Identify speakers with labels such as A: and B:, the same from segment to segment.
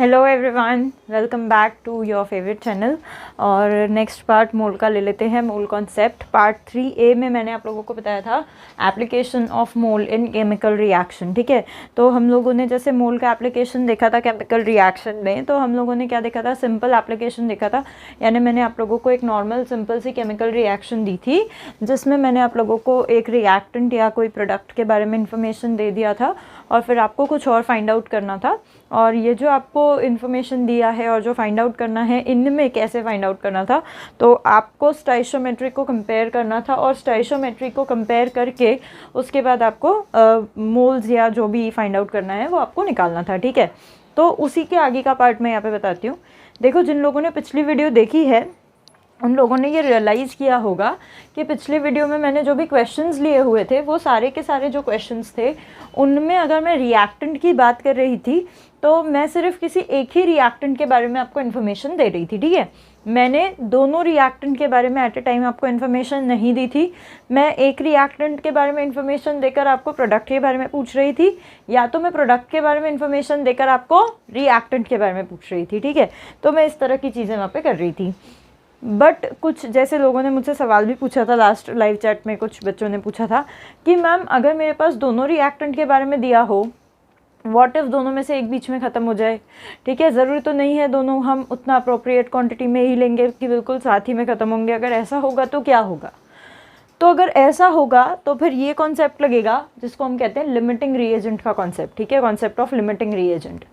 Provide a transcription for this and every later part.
A: Hello everyone, welcome back to your favourite channel. और next part mole का ले लेते हैं। मोल कॉन्सेप्ट पार्ट 3A में मैंने आप लोगों को बताया था application of mole in chemical reaction. ठीक है, तो हम लोगों ने जैसे मोल का एप्लीकेशन देखा था केमिकल रिएक्शन में, तो हम लोगों ने क्या देखा था, सिंपल एप्लीकेशन देखा था। यानी मैंने आप लोगों को एक नॉर्मल सिंपल सी केमिकल रिएक्शन दी थी जिसमें मैंने आप लोगों को एक रिएक्टेंट या कोई प्रोडक्ट के बारे में इंफॉर्मेशन दे दिया था और फिर आपको कुछ और फाइंड आउट करना था। और ये जो आपको इन्फॉर्मेशन दिया है और जो फाइंड आउट करना है, इनमें कैसे फाइंड आउट करना था, तो आपको स्टोइचियोमेट्री को कंपेयर करना था और स्टोइचियोमेट्री को कंपेयर करके उसके बाद आपको मोल्स या जो भी फाइंड आउट करना है वो आपको निकालना था। ठीक है, तो उसी के आगे का पार्ट मैं यहाँ पे बताती हूँ। देखो, जिन लोगों ने पिछली वीडियो देखी है उन लोगों ने ये रियलाइज़ किया होगा कि पिछले वीडियो में मैंने जो भी क्वेश्चंस लिए हुए थे वो सारे के सारे जो क्वेश्चंस थे उनमें अगर मैं रिएक्टेंट की बात कर रही थी तो मैं सिर्फ किसी एक ही रिएक्टेंट के बारे में आपको इन्फॉर्मेशन दे रही थी। ठीक है, मैंने दोनों रिएक्टेंट के बारे में एट ए टाइम आपको इन्फॉर्मेशन नहीं दी थी। मैं एक रिएक्टेंट के बारे में इन्फॉर्मेशन देकर आपको प्रोडक्ट के बारे में पूछ रही थी, या तो मैं प्रोडक्ट के बारे में इन्फॉर्मेशन देकर आपको रिएक्टेंट के बारे में पूछ रही थी। ठीक है, तो मैं इस तरह की चीज़ें वहाँ पर कर रही थी। बट कुछ जैसे लोगों ने मुझसे सवाल भी पूछा था, लास्ट लाइव चैट में कुछ बच्चों ने पूछा था कि मैम अगर मेरे पास दोनों रिएक्टेंट के बारे में दिया हो, व्हाट इफ़ दोनों में से एक बीच में ख़त्म हो जाए। ठीक है, ज़रूरी तो नहीं है दोनों हम उतना अप्रोप्रिएट क्वांटिटी में ही लेंगे कि बिल्कुल साथ ही में ख़त्म होंगे। अगर ऐसा होगा तो क्या होगा, तो अगर ऐसा होगा तो फिर ये कॉन्सेप्ट लगेगा जिसको हम कहते हैं लिमिटिंग रिएजेंट का कॉन्सेप्ट। ठीक है, concept of limiting reagent.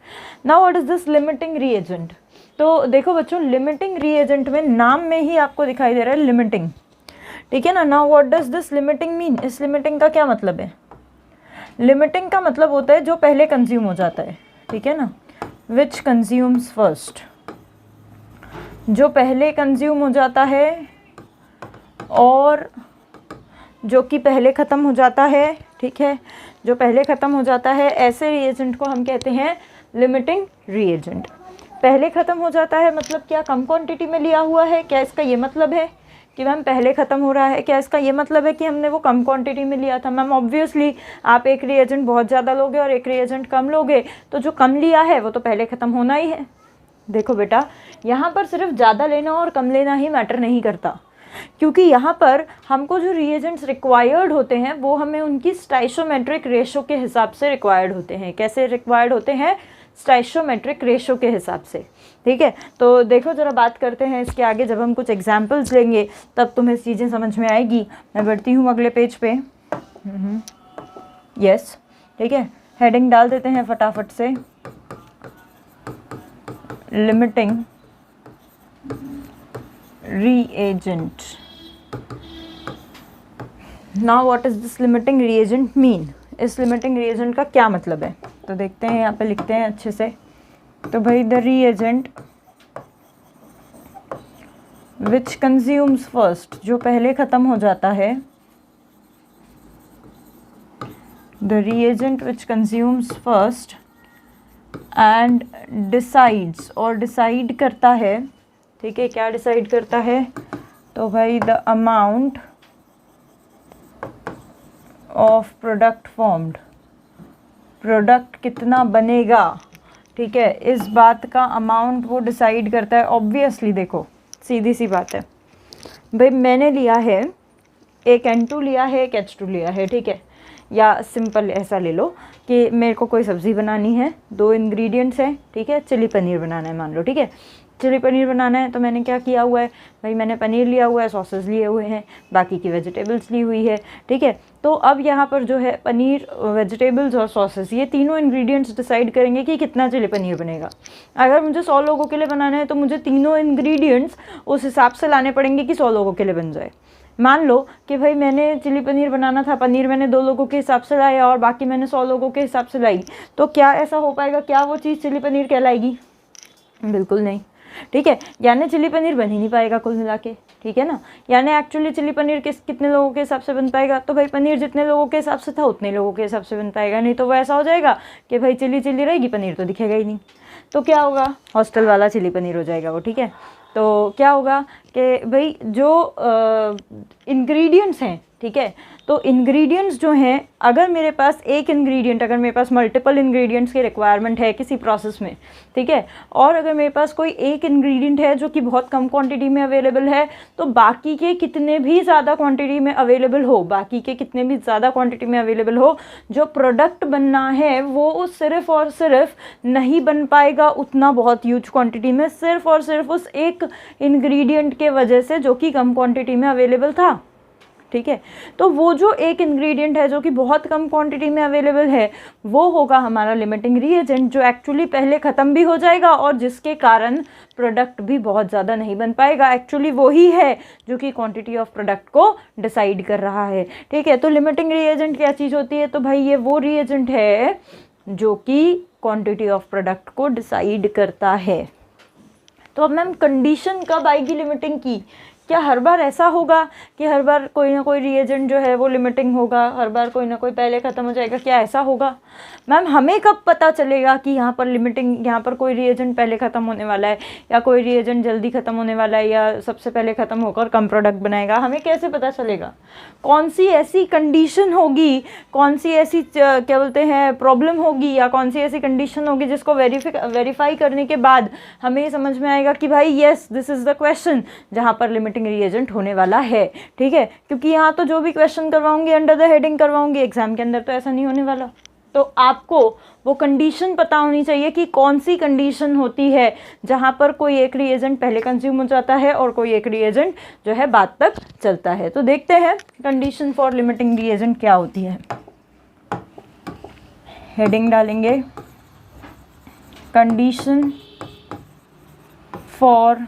A: Now what is this limiting reagent? तो देखो बच्चों, लिमिटिंग रिएजेंट में नाम में ही आपको दिखाई दे रहा है लिमिटिंग। ठीक है ना। Now what does this limiting mean? इस लिमिटिंग का क्या मतलब है? लिमिटिंग का मतलब होता है जो पहले कंज्यूम हो जाता है। ठीक है ना, विच कंज्यूम्स फर्स्ट, जो पहले कंज्यूम हो जाता है और जो कि पहले ख़त्म हो जाता है। ठीक है, जो पहले ख़त्म हो जाता है, ऐसे रिएजेंट को हम कहते हैं लिमिटिंग रिएजेंट। पहले ख़त्म हो जाता है मतलब क्या? कम क्वांटिटी में लिया हुआ है, क्या इसका ये मतलब है कि मैम पहले ख़त्म हो रहा है? क्या इसका ये मतलब है कि हमने वो कम क्वांटिटी में लिया था? मैम ऑब्वियसली आप एक रिएजेंट बहुत ज़्यादा लोगे और एक रिएजेंट कम लोगे, तो जो कम लिया है वो तो पहले ख़त्म होना ही है। देखो बेटा, यहाँ पर सिर्फ ज़्यादा लेना और कम लेना ही मैटर नहीं करता, क्योंकि यहाँ पर हमको जो रिएजेंट्स रिक्वायर्ड होते हैं वो हमें उनकी स्टोइचियोमेट्रिक रेशो के हिसाब से रिक्वायर्ड होते हैं। कैसे रिक्वायर्ड होते हैं? स्टोइचियोमेट्रिक रेशो के हिसाब से। ठीक है, तो देखो ज़रा बात करते हैं इसके आगे। जब हम कुछ एग्जांपल्स लेंगे तब तुम्हें चीज़ें समझ में आएगी। मैं बढ़ती हूँ अगले पेज पे। यस, ठीक है, हेडिंग डाल देते हैं फटाफट से, limiting reagent. Now what is this limiting reagent mean? इस limiting reagent का क्या मतलब है? तो देखते हैं, यहाँ पे लिखते हैं अच्छे से। तो भाई the reagent which consumes first, जो पहले ख़त्म हो जाता है, the reagent which consumes first and decides, और decide करता है। ठीक है, क्या डिसाइड करता है? तो भाई the amount of product formed, product कितना बनेगा। ठीक है, इस बात का अमाउंट वो डिसाइड करता है। ऑब्वियसली देखो, सीधी सी बात है भाई, मैंने लिया है एक N2 लिया है, एक H2 लिया है। ठीक है, या सिंपल ऐसा ले लो कि मेरे को कोई सब्ज़ी बनानी है, 2 इंग्रेडिएंट्स हैं। ठीक है, चिली पनीर बनाना है मान लो। ठीक है, चिली पनीर बनाना है, तो मैंने क्या किया हुआ है भाई, मैंने पनीर लिया हुआ है, सॉसेस लिए हुए हैं, बाकी की वेजिटेबल्स ली हुई है। ठीक है, तो अब यहाँ पर जो है पनीर, वेजिटेबल्स और सॉसेस, ये तीनों इंग्रेडिएंट्स डिसाइड करेंगे कि कितना चिली पनीर बनेगा। अगर मुझे 100 लोगों के लिए बनाना है तो मुझे तीनों इंग्रेडिएंट्स उस हिसाब से लाने पड़ेंगे कि 100 लोगों के लिए बन जाए। मान लो कि भाई मैंने चिली पनीर बनाना था, पनीर मैंने 2 लोगों के हिसाब से लाया और बाकी मैंने 100 लोगों के हिसाब से लाई, तो क्या ऐसा हो पाएगा? क्या वो चीज़ चिली पनीर कहलाएगी? बिल्कुल नहीं। ठीक है, यानी चिली पनीर बन ही नहीं पाएगा कुल मिला के। ठीक है ना, यानी एक्चुअली चिली पनीर कितने लोगों के हिसाब से बन पाएगा? तो भाई पनीर जितने लोगों के हिसाब से था उतने लोगों के हिसाब से बन पाएगा। नहीं तो वो ऐसा हो जाएगा कि भाई चिली चिली रहेगी, पनीर तो दिखेगा ही नहीं। तो क्या होगा? हॉस्टल वाला चिली पनीर हो जाएगा वो। ठीक है, तो क्या होगा कि भाई जो इंग्रेडिएंट्स हैं, ठीक है। तो इंग्रेडिएंट्स जो हैं, अगर मेरे पास एक इंग्रेडिएंट, अगर मेरे पास मल्टीपल इंग्रेडिएंट्स की रिक्वायरमेंट है किसी प्रोसेस में, ठीक है, और अगर मेरे पास कोई एक इंग्रेडिएंट है जो कि बहुत कम क्वांटिटी में अवेलेबल है, तो बाकी के कितने भी ज़्यादा क्वांटिटी में अवेलेबल हो, बाकी के कितने भी ज़्यादा क्वांटिटी में अवेलेबल हो, जो प्रोडक्ट बनना है वो सिर्फ और सिर्फ नहीं बन पाएगा उतना बहुत ह्यूज क्वांटिटी में, सिर्फ और सिर्फ उस एक इंग्रेडिएंट के वजह से जो कि कम क्वांटिटी में अवेलेबल था, ठीक है। तो वो जो एक इंग्रेडिएंट है जो कि बहुत कम क्वांटिटी में अवेलेबल है, वो होगा हमारा लिमिटिंग रीएजेंट, जो एक्चुअली पहले ख़त्म भी हो जाएगा और जिसके कारण प्रोडक्ट भी बहुत ज़्यादा नहीं बन पाएगा। एक्चुअली वही है जो कि क्वांटिटी ऑफ प्रोडक्ट को डिसाइड कर रहा है, ठीक है। तो लिमिटिंग रीएजेंट क्या चीज़ होती है? तो भाई ये वो रीएजेंट है जो कि क्वांटिटी ऑफ प्रोडक्ट को डिसाइड करता है। तो अब मैम कंडीशन कब आएगी लिमिटिंग की? क्या हर बार ऐसा होगा कि हर बार कोई ना कोई रिएजेंट जो है वो लिमिटिंग होगा, हर बार कोई ना कोई पहले ख़त्म हो जाएगा? क्या ऐसा होगा? मैम हमें कब पता चलेगा कि यहाँ पर लिमिटिंग, यहाँ पर कोई रिएजेंट पहले ख़त्म होने वाला है या कोई रिएजेंट जल्दी ख़त्म होने वाला है या सबसे पहले ख़त्म होकर कम प्रोडक्ट बनाएगा? हमें कैसे पता चलेगा? कौन सी ऐसी कंडीशन होगी, कौन सी ऐसी क्या बोलते हैं प्रॉब्लम होगी, या कौन सी ऐसी कंडीशन होगी जिसको वेरीफाई करने के बाद हमें ये समझ में आएगा कि भाई yes this is the question जहाँ पर लिमिटिंग रिएजेंट होने वाला है, ठीक है। क्योंकि यहाँ तो जो भी क्वेश्चन करवाऊंगी अंडर द हेडिंग करवाऊंगी, एग्जाम के अंदर तो ऐसा नहीं होने वाला। तो आपको वो कंडीशन पता होनी चाहिए कि कौन सी कंडीशन होती है जहाँ पर कोई एक रिएजेंट पहले कंज्यूम हो जाता है और कोई एक रिएजेंट जो है बाद तक चलता है। तो देखते हैं कंडीशन फॉर लिमिटिंग रिएजेंट क्या होती है। हेडिंग डालेंगे कंडीशन फॉर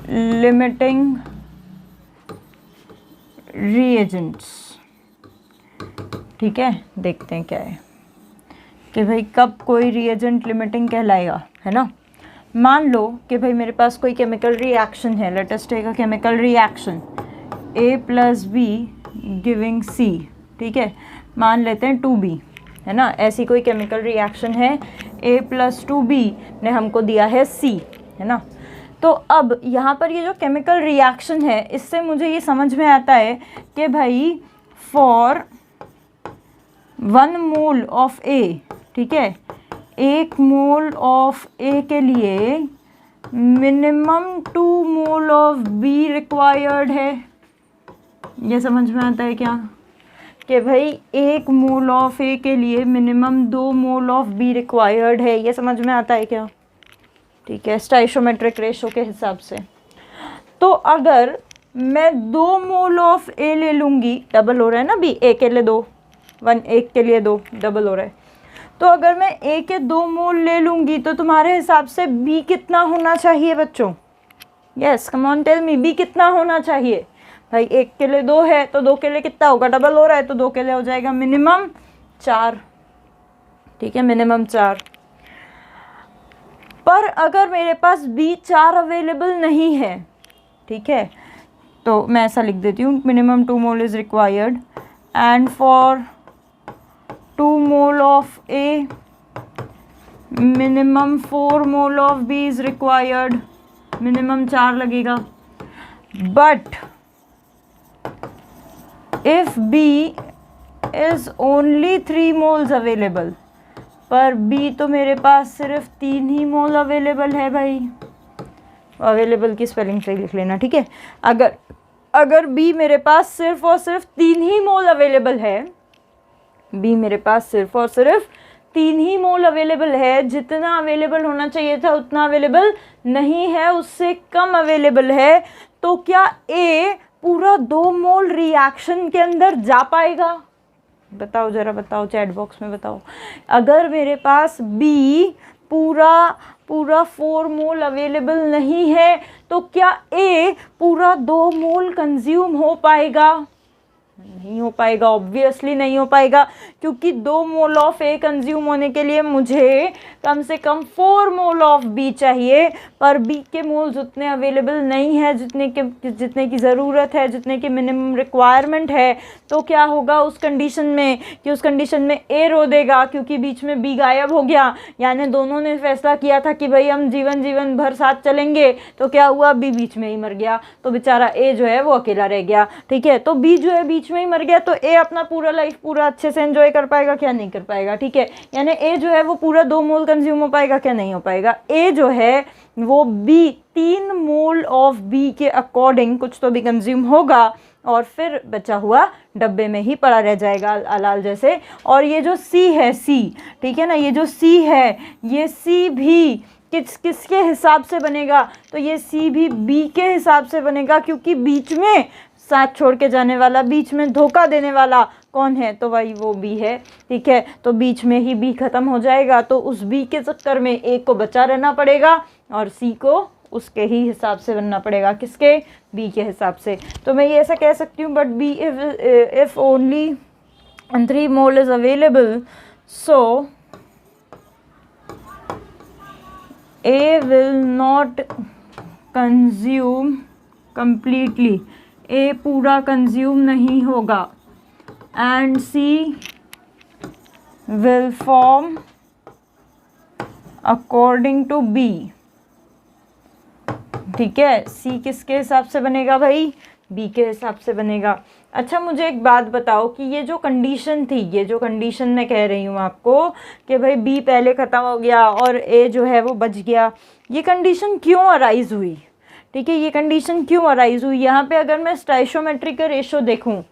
A: लिमिटिंग रीएजेंट्स, ठीक है। देखते हैं क्या है कि भाई कब कोई रीएजेंट लिमिटिंग कहलाएगा, है ना। मान लो कि भाई मेरे पास कोई केमिकल रिएक्शन है, let us take a chemical reaction A + B giving C, ठीक है। मान लेते हैं 2B, है ना। ऐसी कोई केमिकल रिएक्शन है, A + 2B ने हमको दिया है C, है ना। तो अब यहाँ पर ये जो केमिकल रिएक्शन है, इससे मुझे ये समझ में आता है कि भाई फॉर 1 मोल ऑफ A, ठीक है, 1 मोल ऑफ A के लिए minimum 2 mole of B required है। ये समझ में आता है क्या कि भाई 1 मोल ऑफ A के लिए minimum 2 mole of B required है? ये समझ में आता है क्या? ठीक है, स्टाइशोमेट्रिक रेशो के हिसाब से। तो अगर मैं 2 मोल ऑफ A ले लूँगी, डबल हो रहा है ना B, A के लिए 2, 1 के लिए 2, डबल हो रहा है। तो अगर मैं A के 2 मोल ले लूँगी तो तुम्हारे हिसाब से B कितना होना चाहिए बच्चों? Yes, come on tell me, B कितना होना चाहिए? भाई 1 के लिए 2 है तो 2 के लिए कितना होगा? डबल हो रहा है तो 2 के लिए हो जाएगा मिनिमम 4, ठीक है, मिनिमम 4। पर अगर मेरे पास B 4 अवेलेबल नहीं है, ठीक है, तो मैं ऐसा लिख देती हूँ, minimum 2 mole is required and for 2 mole of A minimum 4 mole of B is required, minimum 4 लगेगा। But if B is only 3 moles available, पर B तो मेरे पास सिर्फ 3 ही मोल अवेलेबल है भाई। अवेलेबल की स्पेलिंग सही लिख लेना, ठीक है। अगर B मेरे पास सिर्फ और सिर्फ 3 ही मोल अवेलेबल है, B मेरे पास सिर्फ और सिर्फ 3 ही मोल अवेलेबल है, जितना अवेलेबल होना चाहिए था उतना अवेलेबल नहीं है, उससे कम अवेलेबल है, तो क्या A पूरा 2 मोल रिएक्शन के अंदर जा पाएगा? बताओ जरा, बताओ चैट बॉक्स में बताओ। अगर मेरे पास B पूरा 4 मोल अवेलेबल नहीं है तो क्या A पूरा 2 मोल कंज्यूम हो पाएगा? नहीं हो पाएगा, ऑब्वियसली नहीं हो पाएगा, क्योंकि 2 मोल ऑफ ए कंज्यूम होने के लिए मुझे कम से कम 4 मोल ऑफ बी चाहिए, पर बी के मोल्स उतने अवेलेबल नहीं है जितने की ज़रूरत है, जितने की मिनिमम रिक्वायरमेंट है। तो क्या होगा उस कंडीशन में कि उस कंडीशन में ए रो देगा, क्योंकि बीच में बी गायब हो गया। यानी दोनों ने फैसला किया था कि भाई हम जीवन भर साथ चलेंगे, तो क्या हुआ, बी बीच में ही मर गया, तो बेचारा ए जो है वो अकेला रह गया। ठीक है, तो बी जो है बीच में ही मर गया, तो ए अपना पूरा लाइफ पूरा अच्छे से एंजॉय कर पाएगा क्या, नहीं कर पाएगा। ठीक है, यानी ए जो है वो पूरा 2 मोल कंज्यूम हो पाएगा क्या, नहीं हो पाएगा। ए जो है वो बी 3 मोल ऑफ बी के अकॉर्डिंग कुछ तो भी कंज्यूम होगा, और फिर बचा हुआ डब्बे में ही पड़ा रह जाएगा अलाल जैसे। और ये जो सी है, सी, ठीक है ना, ये जो सी है, ये सी भी किसके हिसाब से बनेगा, तो ये सी भी बी के हिसाब से बनेगा, क्योंकि बीच में साथ छोड़ के जाने वाला, बीच में धोखा देने वाला कौन है, तो भाई वो बी है। ठीक है, तो बीच में ही बी खत्म हो जाएगा, तो उस बी के चक्कर में ए को बचा रहना पड़ेगा और सी को उसके ही हिसाब से बनना पड़ेगा, किसके, बी के हिसाब से। तो मैं ये ऐसा कह सकती हूँ, but B if only 3 mole is available, so A will not consume completely, A पूरा कंज्यूम नहीं होगा, and C will form according to B। ठीक है, C किसके हिसाब से बनेगा भाई, B के हिसाब से बनेगा। अच्छा, मुझे एक बात बताओ कि ये जो कंडीशन थी, ये जो कंडीशन मैं कह रही हूँ आपको कि भाई बी पहले ख़त्म हो गया और ए जो है वो बच गया, ये कंडीशन क्यों अराइज़ हुई। ठीक है, ये कंडीशन क्यों अराइज़ हुई। यहाँ पे अगर मैं स्टाइशोमेट्री का रेशो देखूँ,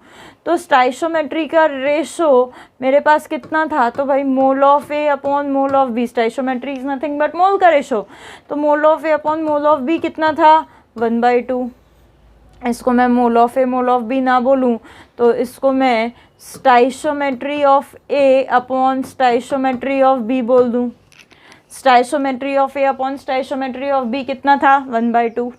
A: तो स्टाइशोमेट्री का रेशो मेरे पास कितना था, तो भाई mole of A upon mole of B, stoichiometry is nothing but mole का रेशो, तो mole of A upon mole of B कितना था, 1/2। इसको मैं mole of A mole of B ना बोलूँ, तो इसको मैं stoichiometry of A upon stoichiometry of B बोल दूँ। Stoichiometry of A upon stoichiometry of B कितना था, 1/2।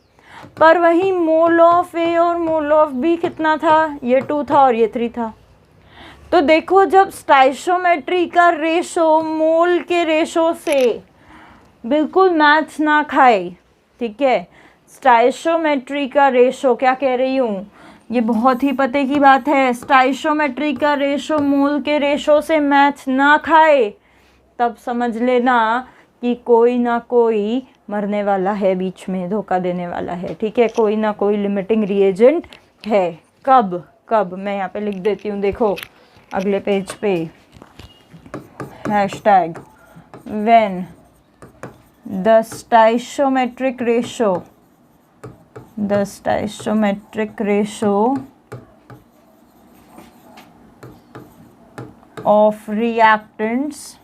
A: पर वही मोल ऑफ ए और मोल ऑफ बी कितना था, ये 2 था और ये 3 था। तो देखो, जब स्टाइशोमेट्री का रेशो मोल के रेशो से बिल्कुल मैच ना खाए, ठीक है, स्टाइशोमेट्री का रेशो, क्या कह रही हूँ, ये बहुत ही पते की बात है, स्टाइशोमेट्री का रेशो मोल के रेशो से मैच ना खाए, तब समझ लेना कि कोई ना कोई मरने वाला है, बीच में धोखा देने वाला है। ठीक है, कोई ना कोई लिमिटिंग रिएजेंट है। कब मैं यहाँ पे लिख देती हूँ, देखो अगले पेज पे, hashtag when the stoichiometric ratio of reactants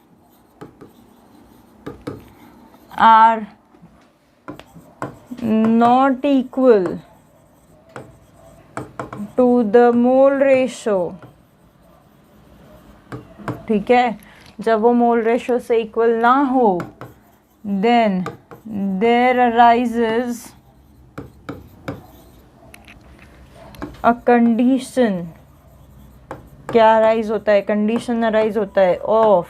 A: are not equal to the mole ratio। ठीक है, जब वो मोल रेशो से इक्वल ना हो, then there arises a condition। क्या अराइज होता है, कंडीशन अराइज होता है of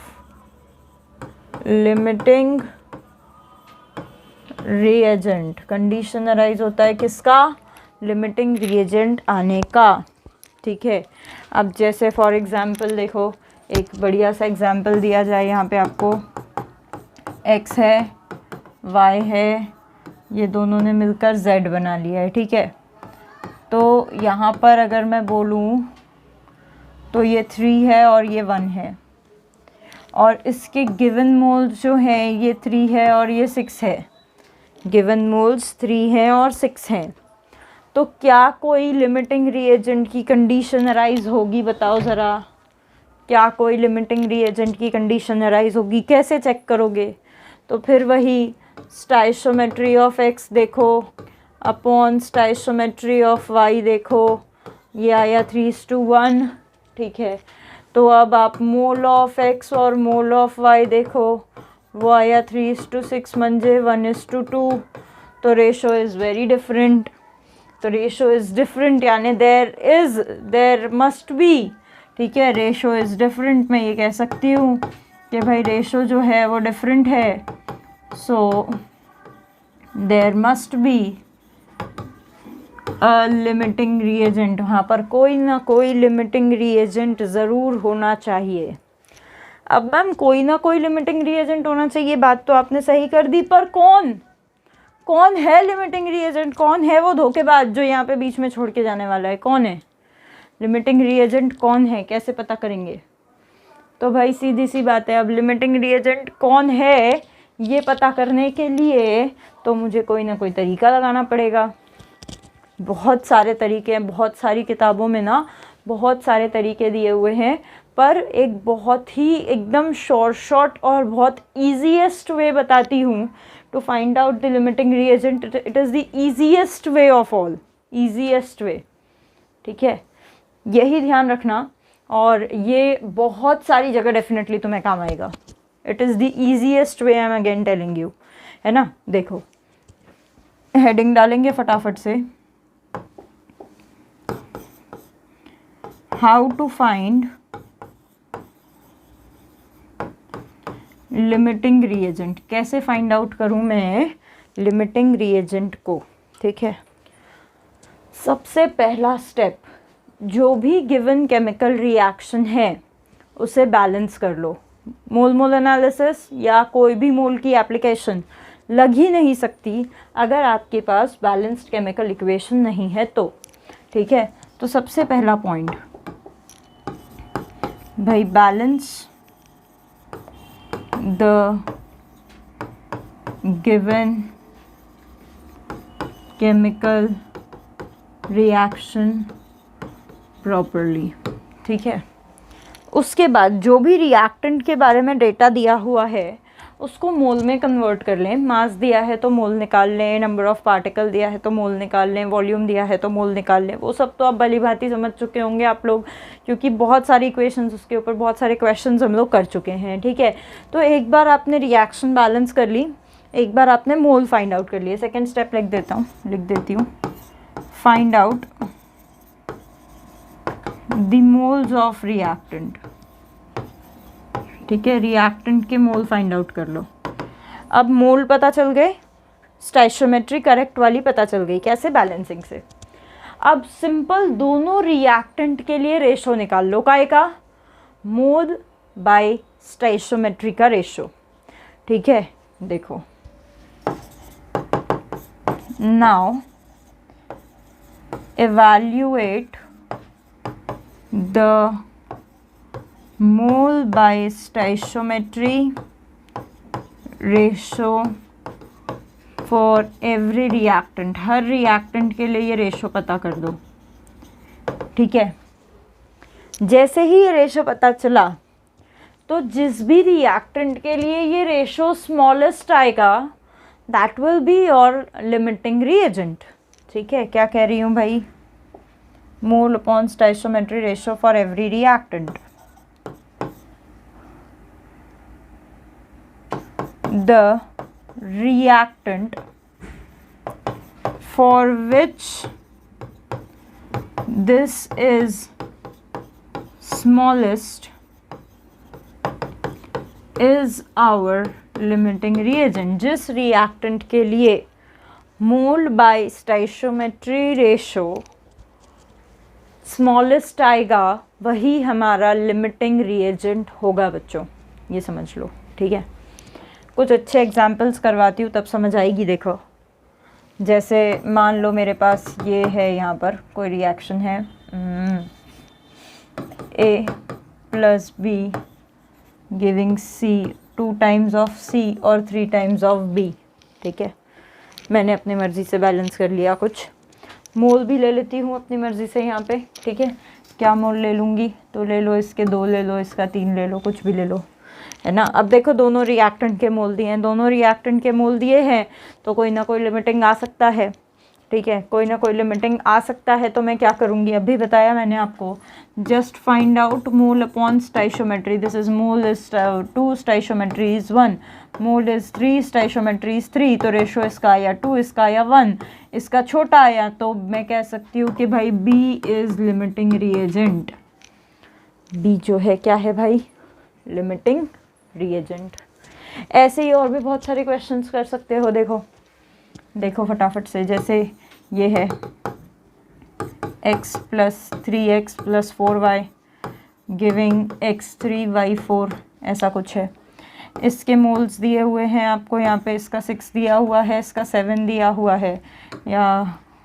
A: limiting reagent. Condition arise होता है किसका, लिमिटिंग रिएजेंट आने का। ठीक है, अब जैसे फॉर एग्जांपल देखो, एक बढ़िया सा एग्जांपल दिया जाए यहाँ पे आपको, x है, y है, ये दोनों ने मिलकर z बना लिया है। ठीक है, तो यहाँ पर अगर मैं बोलूँ तो ये 3 है और ये 1 है, और इसके गिवन मोल्स जो हैं ये 3 है और ये 6 है। गिवन मोल्स 3 हैं और 6 हैं, तो क्या कोई लिमिटिंग रिएजेंट की कंडीशन अराइज होगी, बताओ ज़रा, क्या कोई लिमिटिंग रिएजेंट की कंडीशन अराइज होगी, कैसे चेक करोगे। तो फिर वही स्टाइशोमेट्री ऑफ x देखो अपॉन स्टाइशोमेट्री ऑफ y देखो, ये आया 3:1। ठीक है, तो अब आप मोल ऑफ x और मोल ऑफ y देखो, वो आया 3:6 म्हणजे 1:2। तो रेशो इज़ वेरी डिफरेंट। तो रेशो इज़ डिफरेंट, यानी देर मस्ट बी, ठीक है, रेशो इज़ डिफरेंट, मैं ये कह सकती हूँ कि भाई रेशो जो है वो डिफरेंट है, so there must be a limiting reagent, वहाँ पर कोई ना कोई लिमिटिंग रिएजेंट ज़रूर होना चाहिए। अब मैम कोई ना कोई लिमिटिंग रिएजेंट होना चाहिए, बात तो आपने सही कर दी, पर कौन है लिमिटिंग रिएजेंट? कौन है वो धोखेबाज जो यहाँ पे बीच में छोड़ के जाने वाला है? कौन है लिमिटिंग रिएजेंट? कौन है, कैसे पता करेंगे? तो भाई सीधी सी बात है, अब लिमिटिंग रिएजेंट कौन है ये पता करने के लिए तो मुझे कोई ना कोई तरीका लगाना पड़ेगा। बहुत सारे तरीके हैं, बहुत सारी किताबों में ना बहुत सारे तरीके दिए हुए हैं, पर एक बहुत ही एकदम शॉर्ट और बहुत ईजीएस्ट वे बताती हूँ to find out the limiting reagent. It is the easiest way of all, easiest way, ठीक है, यही ध्यान रखना, और ये बहुत सारी जगह डेफिनेटली तुम्हें काम आएगा। It is the easiest way, I am again telling you, है ना। देखो हेडिंग डालेंगे फटाफट से, how to find limiting reagent, कैसे फाइंड आउट करूँ मैं लिमिटिंग रिएजेंट को, ठीक है। सबसे पहला स्टेप, जो भी गिवन केमिकल रिएक्शन है उसे बैलेंस कर लो। मोल एनालिसिस या कोई भी मोल की एप्लीकेशन लग ही नहीं सकती अगर आपके पास बैलेंस्ड केमिकल इक्वेशन नहीं है तो, ठीक है। तो सबसे पहला पॉइंट भाई, balance the given chemical reaction properly, ठीक है। उसके बाद जो भी रिएक्टेंट के बारे में डेटा दिया हुआ है उसको मोल में कन्वर्ट कर लें। मास दिया है तो मोल निकाल लें, नंबर ऑफ़ पार्टिकल दिया है तो मोल निकाल लें, वॉल्यूम दिया है तो मोल निकाल लें। वो सब तो आप भली भांति समझ चुके होंगे आप लोग, क्योंकि बहुत सारी इक्वेशंस उसके ऊपर बहुत सारे क्वेश्चंस हम लोग कर चुके हैं, ठीक है। तो एक बार आपने रिएक्शन बैलेंस कर ली, एक बार आपने मोल फाइंड आउट कर लिए। सेकेंड स्टेप लिख देती हूँ, find out the moles of reactant, ठीक है। रिएक्टेंट के मोल फाइंड आउट कर लो। अब मोल पता चल गए, स्टोइचियोमेट्री करेक्ट वाली पता चल गई, कैसे? बैलेंसिंग से। अब सिंपल दोनों रिएक्टेंट के लिए रेशो निकाल लो, काय का? मोल बाय स्टोइचियोमेट्री का रेशो, ठीक है। देखो now evaluate the mole by stoichiometry ratio for every reactant, her reactant के लिए ये रेशो पता कर दो, ठीक है। जैसे ही ये रेशो पता चला तो जिस भी रिएक्टेंट के लिए ये रेशो स्मॉलेस्ट आएगा that will be your limiting reagent, ठीक है। क्या कह रही हूँ भाई? Mole upon stoichiometry ratio for every reactant. The reactant for which this is smallest is our limiting reagent। जिस reactant के लिए मोल बाय स्टोइचियोमेट्री रेशो स्मॉलेस्ट आएगा वही हमारा लिमिटिंग रिएजेंट होगा बच्चों, ये समझ लो, ठीक है। कुछ अच्छे एग्जाम्पल्स करवाती हूँ तब समझ आएगी। देखो जैसे मान लो मेरे पास ये है, यहाँ पर कोई रिएक्शन है, A plus B giving C, 2 times of C और 3 टाइम्स ऑफ B, ठीक है। मैंने अपनी मर्ज़ी से बैलेंस कर लिया। कुछ मोल भी ले लेती हूँ अपनी मर्ज़ी से यहाँ पे, ठीक है। क्या मोल ले लूँगी? तो ले लो इसके 2 ले लो, इसका 3 ले लो, कुछ भी ले लो, है ना। अब देखो दोनों रिएक्टेंट के मोल दिए हैं, दोनों रिएक्टेंट के मोल दिए हैं तो कोई ना कोई लिमिटिंग आ सकता है, ठीक है, कोई ना कोई लिमिटिंग आ सकता है, तो मैं क्या करूँगी, अभी बताया मैंने आपको, just find out mole upon stoichiometry. This is mole is 2, stoichiometry is 1, mole is 3, stoichiometry is 3, तो रेशो इसका आया 2, इसका आया 1, इसका छोटा आया, तो मैं कह सकती हूँ कि भाई B is limiting reagent. B जो है क्या है भाई, लिमिटिंग रिएजेंट। ऐसे ही और भी बहुत सारे क्वेश्चंस कर सकते हो। देखो फटाफट से, जैसे ये है x + 3x + 4y giving x3y4, ऐसा कुछ है। इसके मोल्स दिए हुए हैं आपको यहाँ पे, इसका 6 दिया हुआ है, इसका 7 दिया हुआ है, या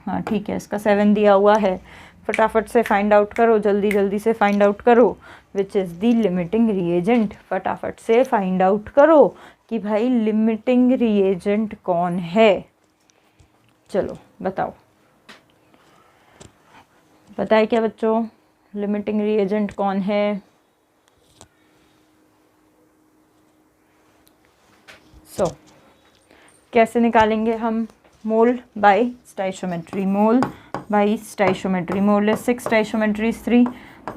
A: हाँ ठीक है, इसका 7 दिया हुआ है। फटाफट से फाइंड आउट करो, जल्दी जल्दी से फाइंड आउट करो विच इज़ द लिमिटिंग रिएजेंट। फटाफट से फाइंड आउट करो कि भाई लिमिटिंग रिएजेंट कौन है। चलो बताओ, बताए क्या बच्चों, लिमिटिंग रिएजेंट कौन है? कैसे निकालेंगे हम? Mole by stoichiometry, mole by stoichiometry. Mole is 6, stoichiometry is 3,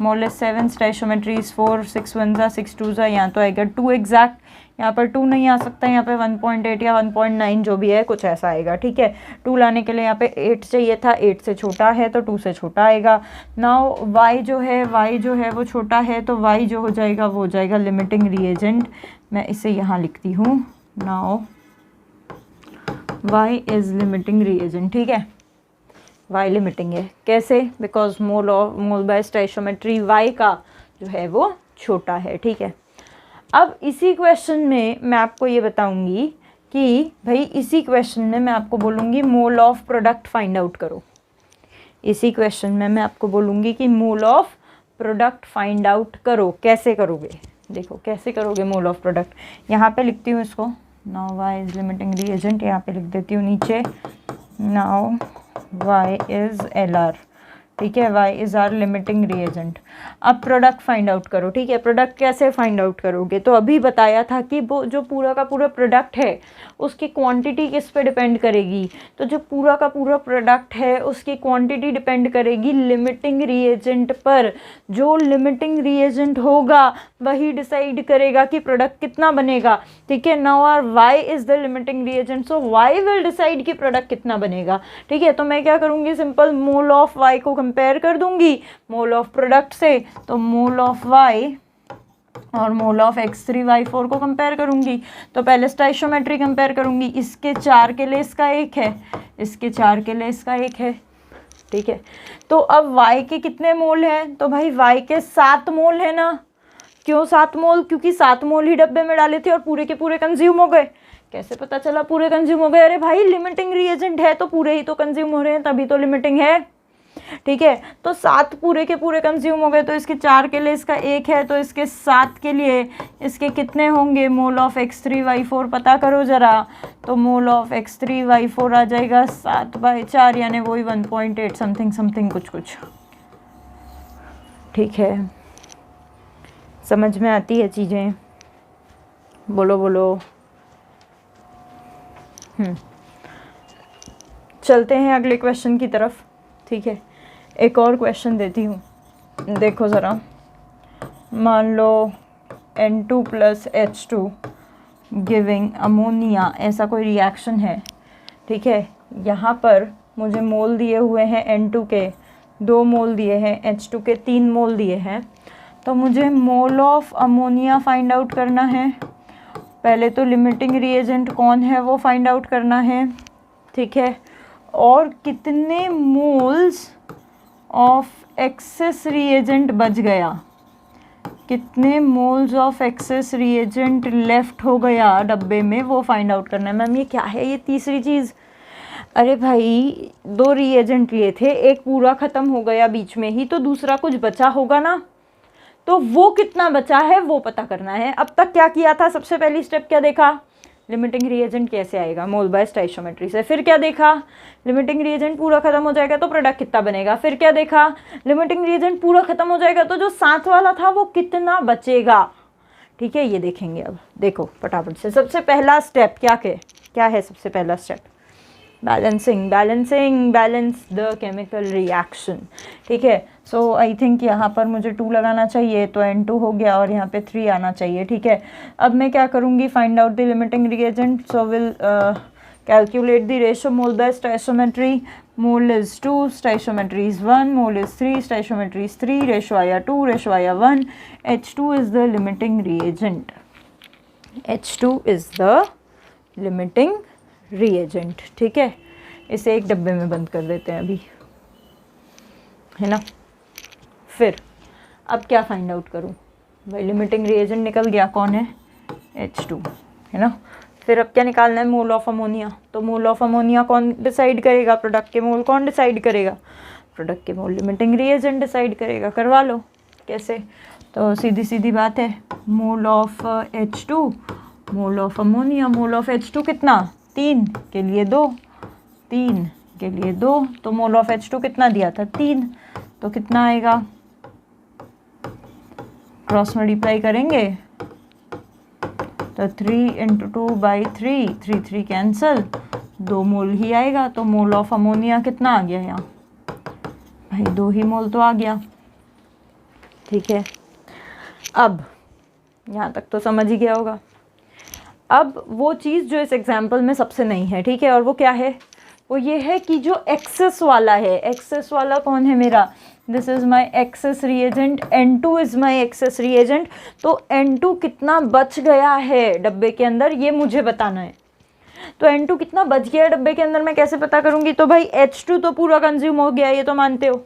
A: mole is 7, stoichiometry is 4, 6 1 ज़ा 6 2 ज़ा, यहाँ तो आएगा 2 एग्जैक्ट, यहाँ पर 2 नहीं आ सकता, यहाँ पे 1.8 या 1.9 जो भी है कुछ ऐसा आएगा, ठीक है। 2 लाने के लिए यहाँ पे 8 चाहिए था, 8 से छोटा है तो 2 से छोटा आएगा। नाउ y जो है वो छोटा है, तो y जो हो जाएगा वो हो जाएगा लिमिटिंग रिएजेंट। मैं इसे यहाँ लिखती हूँ, now y is limiting reagent, ठीक है। y लिमिटिंग है, कैसे? Because mole by stoichiometry y का जो है वो छोटा है, ठीक है। अब इसी क्वेश्चन में मैं आपको ये बताऊंगी कि भाई इसी क्वेश्चन में मैं आपको बोलूँगी mole of product find out करो। इसी क्वेश्चन में मैं आपको बोलूँगी कि mole of product find out करो। कैसे करोगे? देखो कैसे करोगे मोल ऑफ प्रोडक्ट। यहाँ पे लिखती हूँ इसको, now y is limiting reagent, यहाँ पे लिख देती हूँ नीचे, नाउ y इज़ LR, ठीक है, y is our limiting reagent. अब प्रोडक्ट फाइंड आउट करो, ठीक है। प्रोडक्ट कैसे फाइंड आउट करोगे? तो अभी बताया था कि वो जो पूरा का पूरा प्रोडक्ट है उसकी क्वांटिटी किस पे डिपेंड करेगी? तो जो पूरा का पूरा प्रोडक्ट है उसकी क्वांटिटी डिपेंड करेगी लिमिटिंग रिएजेंट पर। जो लिमिटिंग रिएजेंट होगा वही डिसाइड करेगा कि प्रोडक्ट कितना बनेगा, ठीक है। Now are y is the limiting reagent, so y will decide कि प्रोडक्ट कितना बनेगा, ठीक है। तो मैं क्या करूँगी, सिंपल मोल ऑफ y को कंपेयर कर दूंगी मोल ऑफ प्रोडक्ट से, तो मोल ऑफ y और मोल ऑफ x3y4 को कंपेयर करूंगी। तो पहले स्टाइशोमेट्री कंपेयर करूंगी, इसके 4 के लिए इसका 1 है, इसके 4 के लिए इसका 1 है, ठीक है। तो अब y के कितने मोल हैं? तो भाई y के 7 मोल है ना। क्यों 7 मोल? क्योंकि 7 मोल ही डब्बे में डाले थे और पूरे के पूरे कंज्यूम हो गए। कैसे पता चला पूरे कंज्यूम हो गए? अरे भाई लिमिटिंग रिएजेंट है तो पूरे ही तो कंज्यूम हो रहे हैं, तभी तो लिमिटिंग है, ठीक है। तो 7 पूरे के पूरे कंज्यूम हो गए, तो इसके 4 के लिए इसका 1 है, तो इसके 7 के लिए इसके कितने होंगे? मोल ऑफ x3y4 पता करो ज़रा। तो मोल ऑफ x3y4 आ जाएगा 7/4, यानी वही 1.8 समथिंग समथिंग कुछ, ठीक है। समझ में आती है चीज़ें? बोलो बोलो। चलते हैं अगले क्वेश्चन की तरफ, ठीक है। एक और क्वेश्चन देती हूँ, देखो ज़रा। मान लो N2 + H2 गिविंग अमोनिया, ऐसा कोई रिएक्शन है, ठीक है। यहाँ पर मुझे मोल दिए हुए हैं N2 के 2 मोल दिए हैं, H2 के 3 मोल दिए हैं। तो मुझे mole of ammonia find out करना है। पहले तो लिमिटिंग रिएजेंट कौन है वो फाइंड आउट करना है, ठीक है। और कितने मोल्स ऑफ एक्सेस रिएजेंट बच गया, कितने moles of access reagent left हो गया डब्बे में, वो फाइंड आउट करना है। मैम ये क्या है, ये तीसरी चीज़? अरे भाई 2 रिएजेंट लिए थे, एक पूरा ख़त्म हो गया बीच में ही, तो दूसरा कुछ बचा होगा ना, तो वो कितना बचा है वो पता करना है। अब तक क्या किया था? सबसे पहली स्टेप क्या देखा? लिमिटिंग रिएजेंट कैसे आएगा? मोल बाय स्टाइशोमेट्री से। फिर क्या देखा? लिमिटिंग रिएजेंट पूरा खत्म हो जाएगा तो प्रोडक्ट कितना बनेगा। फिर क्या देखा? लिमिटिंग रिएजेंट पूरा खत्म हो जाएगा तो जो साथ वाला था वो कितना बचेगा, ठीक है। ये देखेंगे अब। देखो फटाफट से, सबसे पहला स्टेप क्या है? सबसे पहला step balancing, balancing, balance the chemical reaction. ठीक है, सो आई थिंक यहाँ पर मुझे 2 लगाना चाहिए, तो N2 हो गया और यहाँ पे 3 आना चाहिए। ठीक है, अब मैं क्या करूँगी, find out the limiting reagent. So will calculate the ratio mole by stoichiometry. Mole is 2, stoichiometry is 1, mole is 3, stoichiometry is 3, ratio आया 2, रेशो आया 1। H2 is the limiting reagent, H2 is the limiting reagent. ठीक है, इसे एक डब्बे में बंद कर देते हैं अभी, है ना। फिर अब क्या फाइंड आउट करूं भाई, लिमिटिंग रिएजेंट निकल गया, कौन है, H2, है ना। फिर अब क्या निकालना है, मोल ऑफ अमोनिया। तो मोल ऑफ अमोनिया कौन डिसाइड करेगा, प्रोडक्ट के मोल कौन डिसाइड करेगा, प्रोडक्ट के मोल लिमिटिंग रिएजेंट डिसाइड करेगा। करवा लो, कैसे, तो सीधी सीधी बात है, mole of H2, mole of ammonia, mole of H2 कितना, 3 के लिए 2, 3 के लिए 2, तो मोल ऑफ H2 कितना दिया था, 3, तो कितना आएगा, क्रॉस मल्टीप्लाई करेंगे तो 3 × 2/3, 3 कैंसिल, 2 मोल ही आएगा। तो मोल ऑफ अमोनिया कितना आ गया यहाँ भाई, 2 ही मोल तो आ गया। ठीक है, अब यहाँ तक तो समझ ही गया होगा। अब वो चीज़ जो इस एग्जाम्पल में सबसे नहीं है, ठीक है, और वो क्या है, वो ये है कि जो एक्सेस वाला है, एक्सेस वाला कौन है मेरा, this is my access reagent, N2 is my access reagent. तो N2 कितना बच गया है डब्बे के अंदर, ये मुझे बताना है। तो N2 कितना बच गया है डब्बे के अंदर, मैं कैसे पता करूँगी, तो भाई H2 तो पूरा कंज्यूम हो गया, ये तो मानते हो।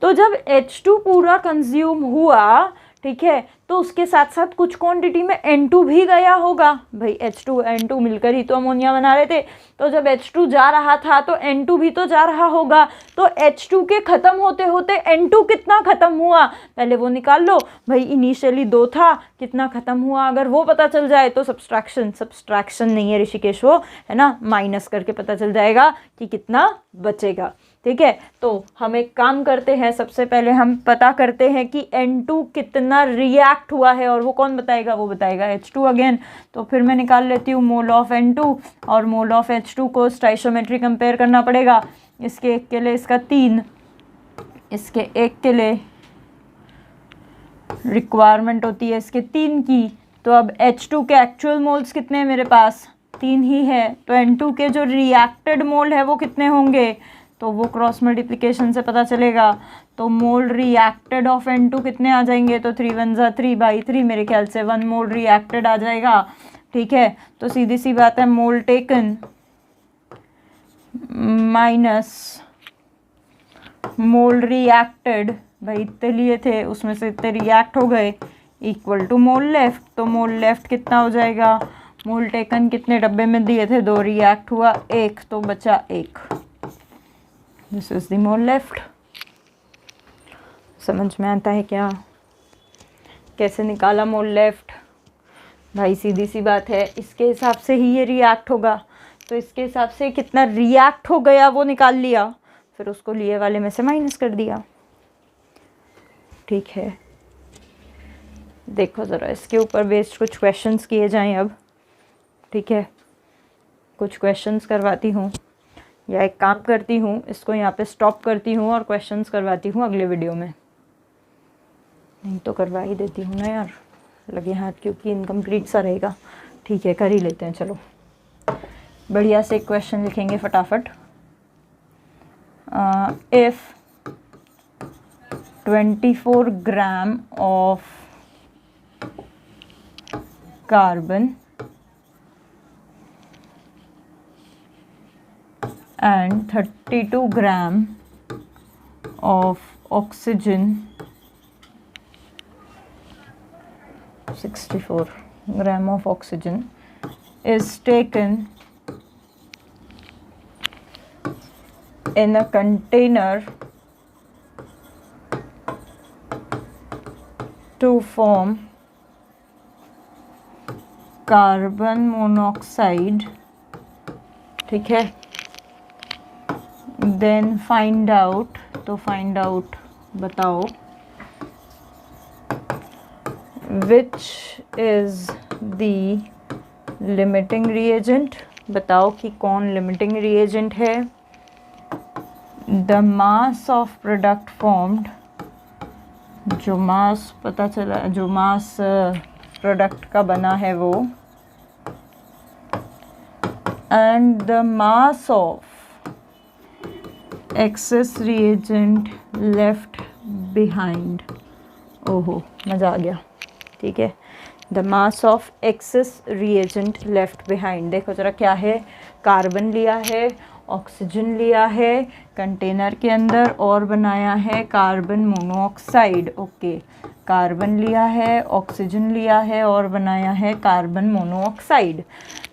A: तो जब H2 पूरा कंज्यूम हुआ, ठीक है, तो उसके साथ साथ कुछ क्वांटिटी में N2 भी गया होगा भाई, H2 N2 मिलकर ही तो अमोनिया बना रहे थे। तो जब H2 जा रहा था तो N2 भी तो जा रहा होगा। तो H2 के ख़त्म होते होते N2 कितना ख़त्म हुआ, पहले वो निकाल लो भाई। इनिशियली 2 था, कितना ख़त्म हुआ, अगर वो पता चल जाए तो सब्सट्रैक्शन नहीं है ऋषिकेश, वो है ना, माइनस करके पता चल जाएगा कि कितना बचेगा। ठीक है, तो हम एक काम करते हैं, सबसे पहले हम पता करते हैं कि N2 कितना रिएक्ट हुआ है, और वो कौन बताएगा, वो बताएगा H2 अगेन। तो फिर मैं निकाल लेती हूँ मोल ऑफ N2 और मोल ऑफ H2 को स्टोइचियोमेट्री कंपेयर करना पड़ेगा। इसके एक के लिए इसका 3, इसके एक के लिए रिक्वायरमेंट होती है इसके 3 की। तो अब H2 के एक्चुअल मोल्स कितने हैं मेरे पास, 3 ही है। तो N2 के जो रिएक्टेड मोल है वो कितने होंगे, तो वो क्रॉस मल्टीप्लिकेशन से पता चलेगा। तो मोल रिएक्टेड ऑफ N2 कितने आ जाएंगे, तो 3 × 1 = 3/3, मेरे ख्याल से 1 मोल रिएक्टेड आ जाएगा। ठीक है, तो सीधी सी बात है, मोल टेकन माइनस मोल रिएक्टेड, भाई इतने लिए थे उसमें से इतने रिएक्ट हो गए, इक्वल टू मोल लेफ्ट। तो मोल लेफ्ट कितना हो जाएगा, मोल टेकन कितने डब्बे में दिए थे, 2 रिएक्ट हुआ 1, तो बचा 1। This is the mole left. समझ में आता है क्या, कैसे निकाला मोल लेफ्ट भाई, सीधी सी बात है, इसके हिसाब से ही ये रिएक्ट होगा। तो इसके हिसाब से कितना रिएक्ट हो गया वो निकाल लिया, फिर उसको लिए वाले में से माइनस कर दिया। ठीक है, देखो ज़रा इसके ऊपर बेस्ड कुछ क्वेश्चंस किए जाएं अब। ठीक है, कुछ क्वेश्चंस करवाती हूँ, या एक काम करती हूँ, इसको यहाँ पे स्टॉप करती हूँ और क्वेश्चंस करवाती हूँ अगले वीडियो में। नहीं तो करवा ही देती हूँ ना यार, लगे हाथ, क्योंकि इनकम्प्लीट सा रहेगा। ठीक है, कर ही लेते हैं, चलो बढ़िया से एक क्वेश्चन लिखेंगे फटाफट। If 24 gram of carbon and 32 gram of oxygen, 64 gram of oxygen is taken in a container to form carbon monoxide, ठीक है, then find out, तो find out बताओ which is the limiting reagent, बताओ कि कौन limiting reagent है। The mass of product formed, जो मास पता चला, जो मास प्रोडक्ट का बना है वो, and the mass of access reagent left behind. ओहो, मज़ा आ गया। ठीक है, the mass of access reagent left behind. देखो ज़रा क्या है, कार्बन लिया है, ऑक्सीजन लिया है कंटेनर के अंदर और बनाया है कार्बन मोनोऑक्साइड। ओके, कार्बन लिया है, ऑक्सीजन लिया है और बनाया है कार्बन मोनोऑक्साइड।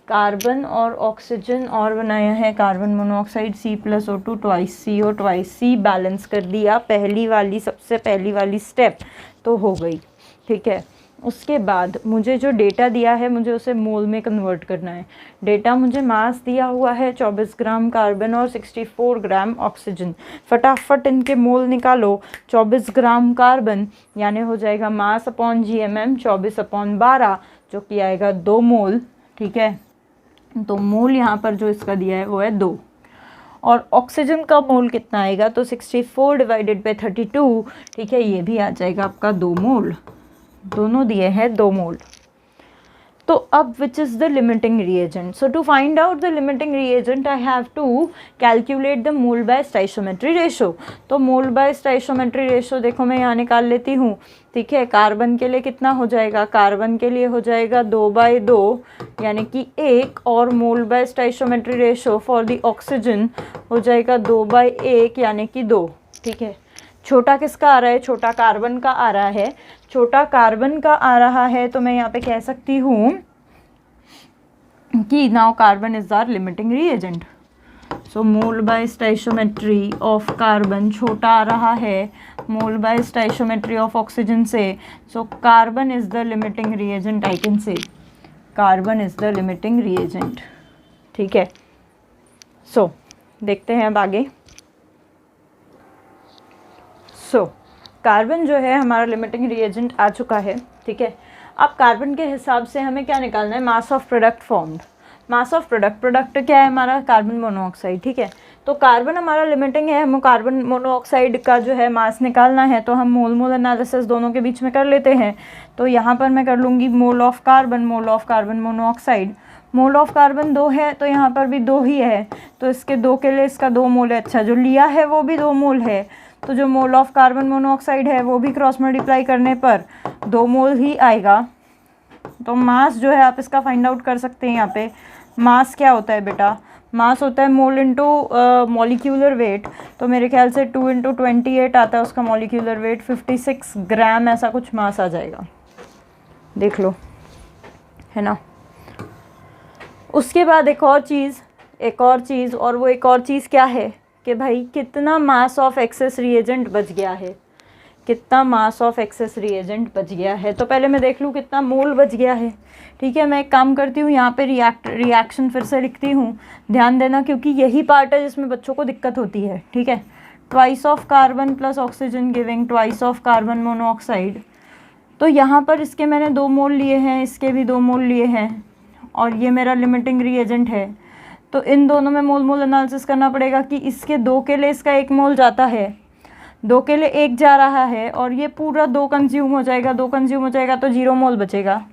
A: कार्बन और ऑक्सीजन और बनाया है carbon monoxide, C+O2 twice CO twice C balance कर दिया। पहली वाली, सबसे पहली वाली स्टेप तो हो गई। ठीक है, उसके बाद मुझे जो डेटा दिया है मुझे उसे मोल में कन्वर्ट करना है। डेटा मुझे मास दिया हुआ है 24 ग्राम कार्बन और 64 ग्राम ऑक्सीजन। फटाफट इनके मोल निकालो। 24 ग्राम कार्बन यानी हो जाएगा मास अपॉन GMM 24/12, जो कि आएगा 2 मोल। ठीक है, तो मोल यहाँ पर जो इसका दिया है वो है 2। और ऑक्सीजन का मोल कितना आएगा, तो 64 डिवाइडेड बाई 32। ठीक है, ये भी आ जाएगा आपका 2 मोल। दोनों दिए हैं 2 मोल। तो अब which is the limiting reagent? So to find out the limiting reagent I have to calculate the mole by stoichiometry ratio. तो मोल बाय स्टाइशियोमेट्री रेशो देखो मैं यहाँ निकाल लेती हूँ। ठीक है, कार्बन के लिए कितना हो जाएगा, कार्बन के लिए हो जाएगा 2/2 यानी कि 1, और mole by stoichiometry ratio for the oxygen हो जाएगा 2/1 यानी कि 2। ठीक है, छोटा किसका आ रहा है, छोटा कार्बन का आ रहा है। छोटा कार्बन का आ रहा है तो मैं यहाँ पे कह सकती हूँ कि now carbon is our limiting reagent. So mole by stoichiometry of carbon छोटा आ रहा है mole by stoichiometry of oxygen से। So carbon is the limiting reagent, I can say carbon is the limiting reagent. ठीक है, सो देखते हैं अब आगे। सो कार्बन जो है हमारा लिमिटिंग रिएजेंट आ चुका है। ठीक है, अब कार्बन के हिसाब से हमें क्या निकालना है, mass of product formed. Mass of product क्या है हमारा, कार्बन मोनोऑक्साइड। ठीक है, तो कार्बन हमारा लिमिटिंग है, हम कार्बन मोनोऑक्साइड का जो है मास निकालना है, तो हम मोल एनालिसिस दोनों के बीच में कर लेते हैं। तो यहाँ पर मैं कर लूँगी mole of carbon monoxide. Mole of carbon 2 है तो यहाँ पर भी 2 ही है, तो इसके 2 के लिए इसका 2 मोल है। अच्छा, जो लिया है वो भी 2 मोल है, तो जो मोल ऑफ कार्बन मोनोऑक्साइड है वो भी क्रॉस मल्टीप्लाई करने पर 2 मोल ही आएगा। तो मास जो है आप इसका फाइंड आउट कर सकते हैं। यहाँ पे मास क्या होता है बेटा, मास होता है मोल इंटू मॉलिक्यूलर वेट। तो मेरे ख्याल से 2 × 28 आता है उसका मॉलिक्यूलर वेट, 56 ग्राम ऐसा कुछ मास आ जाएगा, देख लो, है ना। उसके बाद एक और चीज़ और वो एक और चीज़ क्या है कि भाई कितना मास ऑफ एक्सेस रिएजेंट बच गया है, कितना मास ऑफ एक्सेस रिएजेंट बच गया है। तो पहले मैं देख लूँ कितना मोल बच गया है। ठीक है, मैं एक काम करती हूँ, यहाँ पे रिएक्शन फिर से लिखती हूँ, ध्यान देना क्योंकि यही पार्ट है जिसमें बच्चों को दिक्कत होती है। ठीक है, twice of carbon plus oxygen giving twice of carbon monoxide. तो यहाँ पर इसके मैंने 2 मोल लिए हैं, इसके भी 2 मोल लिए हैं, और ये मेरा लिमिटिंग रिएजेंट है। तो इन दोनों में मोल एनालिसिस करना पड़ेगा कि इसके 2 के लिए इसका 1 मोल जाता है, 2 के लिए 1 जा रहा है, और ये पूरा 2 कंज्यूम हो जाएगा। 2 कंज्यूम हो जाएगा तो 0 मोल बचेगा।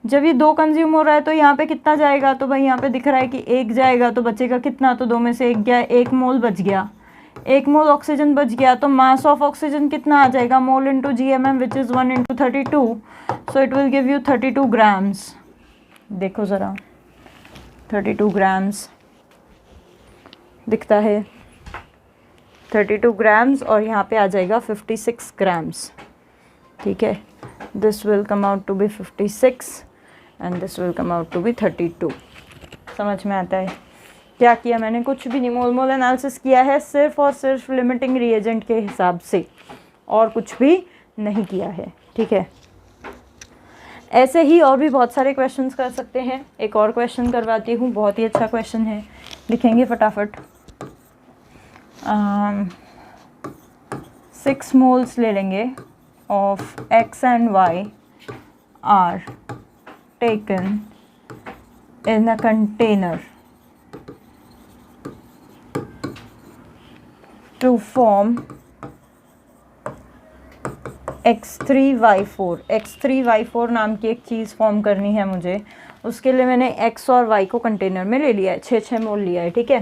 A: जब ये 2 कंज्यूम हो रहा है तो यहाँ पे कितना जाएगा, तो भाई यहाँ पे दिख रहा है कि 1 जाएगा, तो बचेगा कितना, तो 2 में से 1 गया, 1 मोल बच गया, 1 मोल ऑक्सीजन बच गया। तो मास ऑफ ऑक्सीजन कितना आ जाएगा, mole into GMM which is 1 × 32, so it will give you 32 grams. देखो ज़रा 32 ग्राम्स दिखता है, 32 ग्राम्स, और यहाँ पे आ जाएगा 56 ग्राम्स। ठीक है, this will come out to be 56 and this will come out to be 32। समझ में आता है क्या किया मैंने, कुछ भी नहीं, मोल एनालिसिस किया है सिर्फ और सिर्फ लिमिटिंग रिएजेंट के हिसाब से, और कुछ भी नहीं किया है। ठीक है, ऐसे ही और भी बहुत सारे क्वेश्चंस कर सकते हैं। एक और क्वेश्चन करवाती हूँ, बहुत ही अच्छा क्वेश्चन है, लिखेंगे फटाफट। 6 मोल्स ले लेंगे of X and Y are taken in a container to form X3Y4। X3Y4 नाम की एक चीज़ फॉर्म करनी है मुझे, उसके लिए मैंने X और Y को कंटेनर में ले लिया है, 6 मोल लिया है, ठीक है।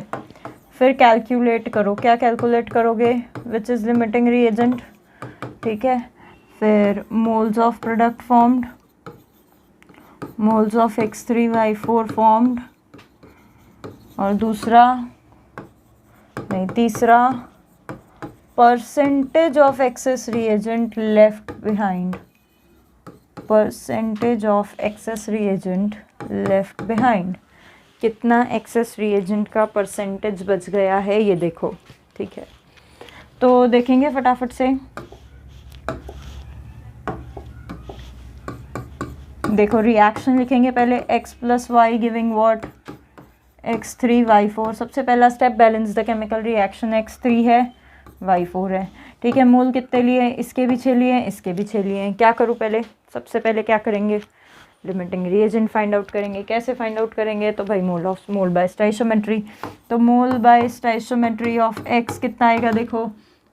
A: फिर कैलकुलेट करो, क्या कैलकुलेट करोगे, विच इज़ लिमिटिंग रिएजेंट, ठीक है। फिर moles of product formed, moles of X3Y4 formed, और दूसरा नहीं तीसरा percentage of access reagent left behind, percentage of access reagent left behind, कितना एक्सेस रिएजेंट का परसेंटेज बच गया है ये देखो, ठीक है। तो देखेंगे फटाफट से, देखो रिएक्शन लिखेंगे पहले, x plus y giving what, X3Y4। सबसे पहला step balance the chemical reaction, X3 है Y4 है, ठीक है। मोल कितने लिए, इसके भी 6 लिए, इसके भी 6 लिए। क्या करूँ पहले, सबसे पहले क्या करेंगे, लिमिटिंग रिएजेंट फाइंड आउट करेंगे। कैसे फाइंड आउट करेंगे, तो भाई मोल बाय स्टाइशियोमेट्री। तो mole by stoichiometry of X कितना आएगा, देखो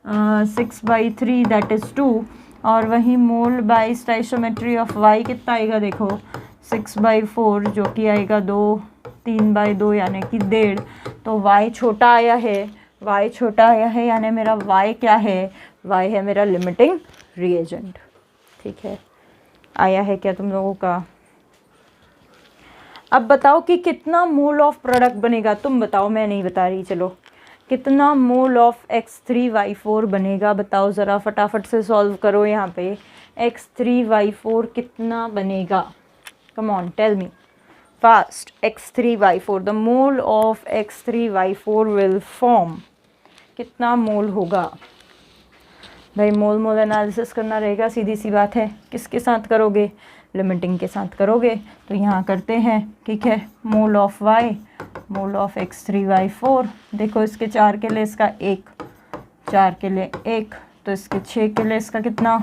A: 6/3 दैट इज़ 2, और वहीं मोल बाय स्टाइशियोमेट्री ऑफ Y कितना आएगा, देखो 6/4 जो कि आएगा 2, 3/2 यानी कि 1.5। तो Y छोटा आया है, Y छोटा आया है यानी मेरा Y क्या है, Y है मेरा लिमिटिंग रिएजेंट, ठीक है। आया है क्या तुम लोगों का। अब बताओ कि कितना मोल ऑफ प्रोडक्ट बनेगा, तुम बताओ, मैं नहीं बता रही, चलो कितना मोल ऑफ X3Y4 बनेगा, बताओ ज़रा फटाफट से सॉल्व करो। यहाँ पे X3Y4 कितना बनेगा, come on tell me fast. X3Y4, the mole of X3Y4 will form, कितना मोल होगा भाई, मोल एनालिसिस करना रहेगा, सीधी सी बात है। किसके साथ करोगे, लिमिटिंग के साथ करोगे। तो यहाँ करते हैं, ठीक है। मोल of Y, mole of X3Y4, देखो इसके 4 के लिए इसका 1, 4 के लिए 1, तो इसके 6 के लिए इसका कितना,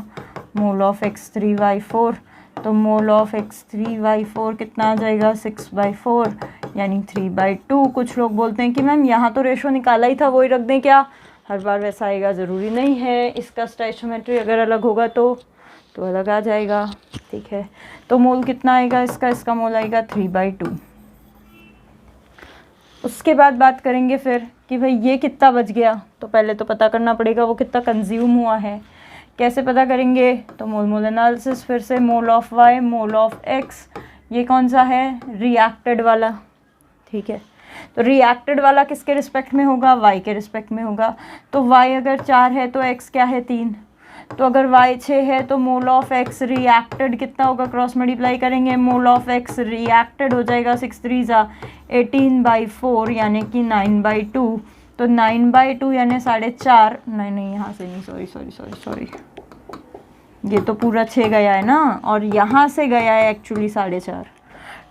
A: मोल ऑफ X3Y4। तो मोल ऑफ X3Y4 कितना आ जाएगा, 6/4 यानी 3/2। कुछ लोग बोलते हैं कि मैम यहाँ तो रेशो निकाला ही था, वही रख दें क्या, हर बार वैसा आएगा, ज़रूरी नहीं है। इसका स्टाइशियोमेट्री अगर अलग होगा तो अलग आ जाएगा, ठीक है। तो मोल कितना आएगा इसका मोल आएगा 3/2। उसके बाद बात करेंगे फिर कि भाई ये कितना बच गया, तो पहले तो पता करना पड़ेगा वो कितना कंज्यूम हुआ है। कैसे पता करेंगे, तो मोल एनालिसिस, फिर से मोल of Y, mole of X, ये कौन सा है, रिएक्टेड वाला, ठीक है। तो रिएक्टेड वाला किसके रिस्पेक्ट में होगा, Y के रिस्पेक्ट में होगा। तो Y अगर 4 है तो X क्या है, 3। तो अगर Y 6 है तो मोल ऑफ X रिएक्टेड कितना होगा, क्रॉस मल्टीप्लाई करेंगे, मोल ऑफ X रिएक्टेड हो जाएगा 6 3 18/4 यानी कि 9/2। तो 9/2 यानी 4.5, नहीं यहाँ से नहीं, सॉरी, ये तो पूरा 6 गया है ना, और यहाँ से गया है एक्चुअली 4.5,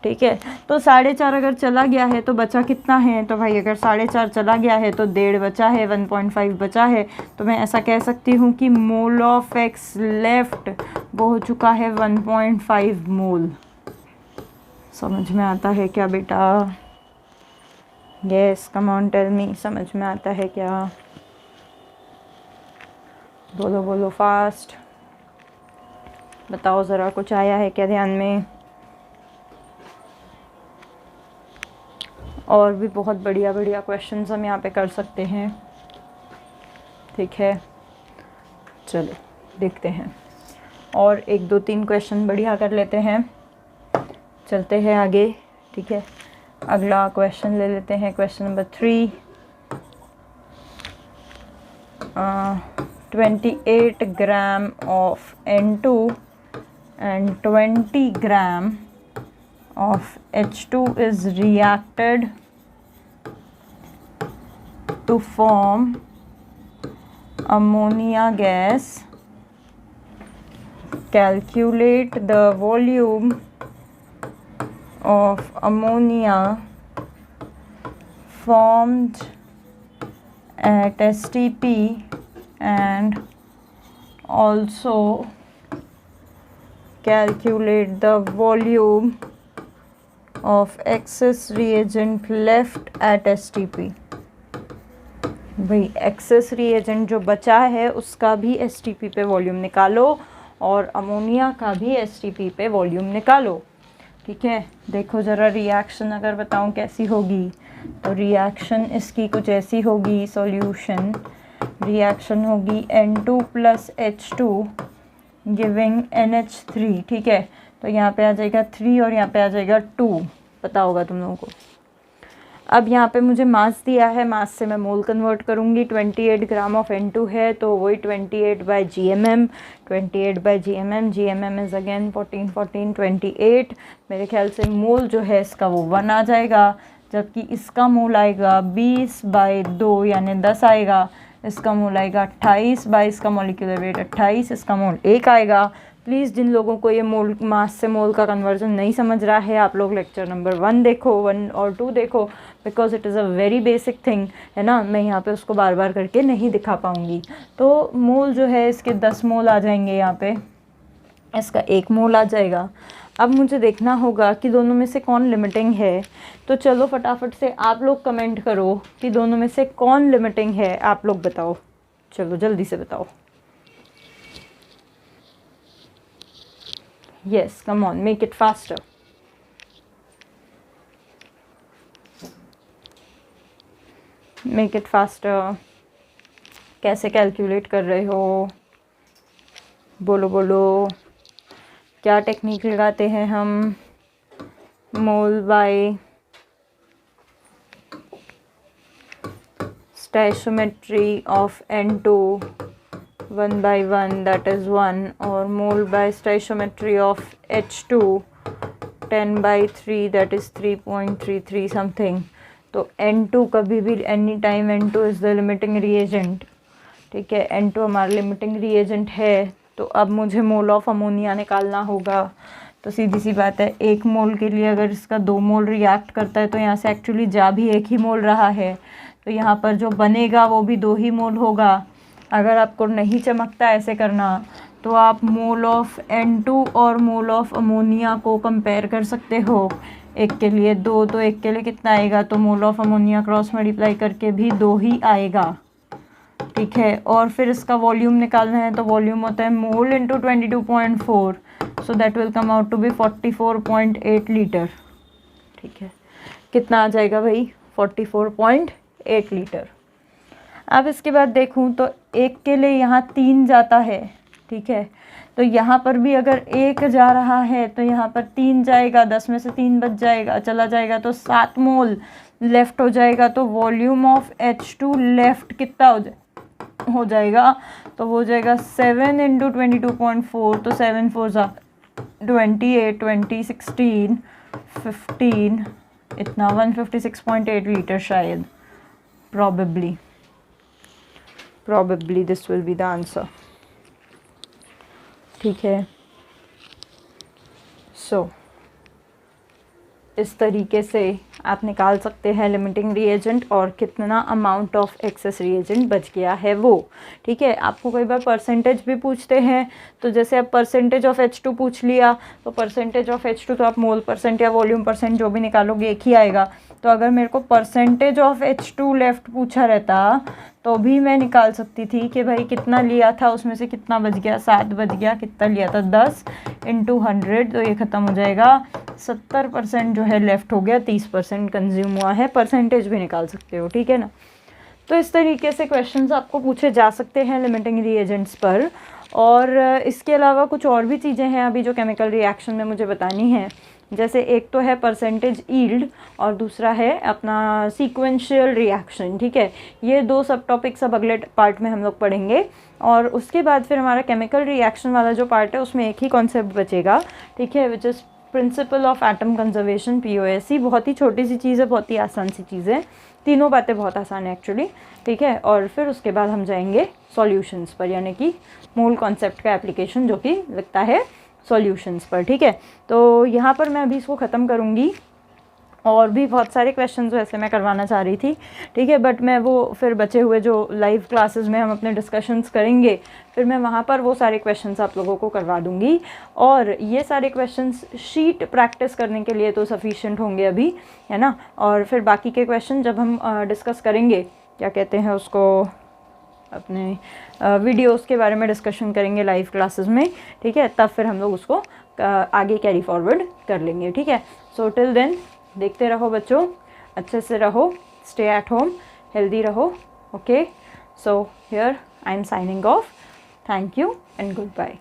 A: ठीक है। तो 4.5 अगर चला गया है तो बचा कितना है, तो भाई अगर 4.5 चला गया है तो 1.5 बचा है, 1.5 बचा है। तो मैं ऐसा कह सकती हूँ कि मोल ऑफ X लेफ्ट वो हो चुका है 1.5 मोल। समझ में आता है क्या बेटा, yes come on tell me, समझ में आता है क्या, बोलो फास्ट, बताओ ज़रा, कुछ आया है क्या ध्यान में। और भी बहुत बढ़िया क्वेश्चंस हम यहाँ पे कर सकते हैं, ठीक है। चलो देखते हैं, और 1 2 3 क्वेश्चन बढ़िया कर लेते हैं, चलते हैं आगे, ठीक है। अगला क्वेश्चन ले लेते हैं, question number 3। 28 gram of N2 and 20 gram of H2 is reacted to form ammonia gas. Calculate the volume of ammonia formed at STP and also calculate the volume of excess reagent left at STP. भाई access reagent जो बचा है उसका भी STP पे volume निकालो और ammonia का भी एसटीपी पे वॉल्यूम निकालो। ठीक है, देखो ज़रा रिएक्शन अगर बताऊं कैसी होगी, तो रिएक्शन इसकी कुछ ऐसी होगी। सॉल्यूशन रिएक्शन होगी N2 + H2 गिविंग NH3। ठीक है, तो यहाँ पे आ जाएगा 3 और यहाँ पे आ जाएगा 2, पता होगा तुम लोगों को। अब यहाँ पे मुझे मास दिया है, मास से मैं मोल कन्वर्ट करूँगी। 28 ग्राम ऑफ N2 है तो वही 28/GMM, 28/GMM, GMM is again 14 14 28। मेरे ख्याल से मोल जो है इसका वो 1 आ जाएगा, जबकि इसका मोल आएगा 20/2 यानी 10 आएगा। इसका मोल आएगा 28 बाई इसका मॉलिक्यूलर वेट 28, इसका मोल 1 आएगा। प्लीज़ जिन लोगों को ये मोल मास से मोल का कन्वर्जन नहीं समझ रहा है, आप लोग लेक्चर नंबर 1 देखो, 1 और 2 देखो, because it is a very basic thing, है ना। मैं यहाँ पे उसको बार बार करके नहीं दिखा पाऊँगी। तो मोल जो है इसके 10 मोल आ जाएंगे, यहाँ पे इसका 1 मोल आ जाएगा। अब मुझे देखना होगा कि दोनों में से कौन लिमिटिंग है। तो चलो फटाफट से आप लोग कमेंट करो कि दोनों में से कौन लिमिटिंग है, आप लोग बताओ। चलो जल्दी से बताओ। Yes, come on, make it faster. Make it faster. कैसे कैलकुलेट कर रहे हो, बोलो बोलो। क्या टेक्निक लगाते हैं हम? Mole by stoichiometry of N2 1/1 that is 1, और mole by stoichiometry of H2 10/3 that is 3.33 something. तो N2 कभी भी any time N2 is the limiting reagent. ठीक है, N2 हमारा लिमिटिंग रिएजेंट है। तो अब मुझे मोल ऑफ अमोनिया निकालना होगा। तो सीधी सी बात है, 1 मोल के लिए अगर इसका 2 मोल रिएक्ट करता है तो यहाँ से एक्चुअली जा भी 1 ही मोल रहा है, तो यहाँ पर जो बनेगा वो भी 2 ही मोल होगा। अगर आपको नहीं चमकता ऐसे करना, तो आप मोल ऑफ N2 और मोल ऑफ अमोनिया को कंपेयर कर सकते हो। एक के लिए 2, तो एक के लिए कितना आएगा, तो mole of ammonia cross multiply करके भी 2 ही आएगा। ठीक है, और फिर इसका वॉल्यूम निकालना है, तो वॉल्यूम होता है mole into 22.4, so that will come out to be 44.8 litre. ठीक है, कितना आ जाएगा भाई, 44.8 लीटर। अब इसके बाद देखूं तो एक के लिए यहाँ 3 जाता है। ठीक है, तो यहाँ पर भी अगर 1 जा रहा है तो यहाँ पर 3 जाएगा, 10 में से 3 बच जाएगा, चला जाएगा, तो 7 मोल लेफ़्ट हो जाएगा। तो वॉल्यूम ऑफ H2 लेफ़्ट कितना हो जाएगा, तो वो हो जाएगा 7 इंटू 22.4, तो 7 4 28, 20 16 15, इतना 156.8 लीटर शायद, probably this will be the answer। ठीक है, सो इस तरीके से आप निकाल सकते हैं लिमिटिंग रिएजेंट और कितना अमाउंट ऑफ एक्सेस रिएजेंट बच गया है वो। ठीक है, आपको कई बार परसेंटेज भी पूछते हैं, तो जैसे अब परसेंटेज ऑफ H2 पूछ लिया, तो परसेंटेज ऑफ H2 तो आप मोल परसेंट या वॉल्यूम परसेंट जो भी निकालोगे एक ही आएगा। तो अगर मेरे को परसेंटेज ऑफ H2 लेफ़्ट पूछा रहता तो भी मैं निकाल सकती थी कि भाई कितना लिया था, उसमें से कितना बच गया, 7 बच गया, कितना लिया था 10 इंटू 100, तो ये ख़त्म हो जाएगा। 70% जो है लेफ़्ट हो गया, 30% कंज्यूम हुआ है। परसेंटेज भी निकाल सकते हो, ठीक है ना। तो इस तरीके से क्वेश्चंस आपको पूछे जा सकते हैं लिमिटिंग रिएजेंट्स पर। और इसके अलावा कुछ और भी चीज़ें हैं अभी जो केमिकल रिएक्शन में मुझे बतानी है। जैसे एक तो है परसेंटेज यील्ड और दूसरा है अपना सीक्वेंशियल रिएक्शन। ठीक है, ये 2 सब टॉपिक्स अब अगले पार्ट में हम लोग पढ़ेंगे। और उसके बाद फिर हमारा केमिकल रिएक्शन वाला जो पार्ट है उसमें एक ही कॉन्सेप्ट बचेगा, ठीक है, which is principle of atom conservation, POSC। बहुत ही छोटी सी चीज़ है, बहुत ही आसान सी चीज़ है, तीनों बातें बहुत आसान है एक्चुअली। ठीक है, और फिर उसके बाद हम जाएंगे सॉल्यूशंस पर, यानी कि मूल कॉन्सेप्ट का एप्लीकेशन जो कि लगता है सॉल्यूशंस पर। ठीक है, तो यहाँ पर मैं अभी इसको ख़त्म करूँगी। और भी बहुत सारे क्वेश्चंस वैसे मैं करवाना चाह रही थी, ठीक है, बट मैं वो फिर बचे हुए जो लाइव क्लासेस में हम अपने डिस्कशंस करेंगे, फिर मैं वहाँ पर वो सारे क्वेश्चंस आप लोगों को करवा दूँगी। और ये सारे क्वेश्चंस शीट प्रैक्टिस करने के लिए तो सफिशिएंट होंगे अभी, है ना। और फिर बाकी के क्वेश्चन जब हम डिस्कस करेंगे, क्या कहते हैं उसको, अपने वीडियोस के बारे में डिस्कशन करेंगे लाइव क्लासेस में, ठीक है, तब फिर हम लोग उसको आगे कैरी फॉरवर्ड कर लेंगे, ठीक है। सो टिल देन देखते रहो बच्चों, अच्छे से रहो, स्टे एट होम, हेल्दी रहो, okay. So here I am signing off, thank you and good bye.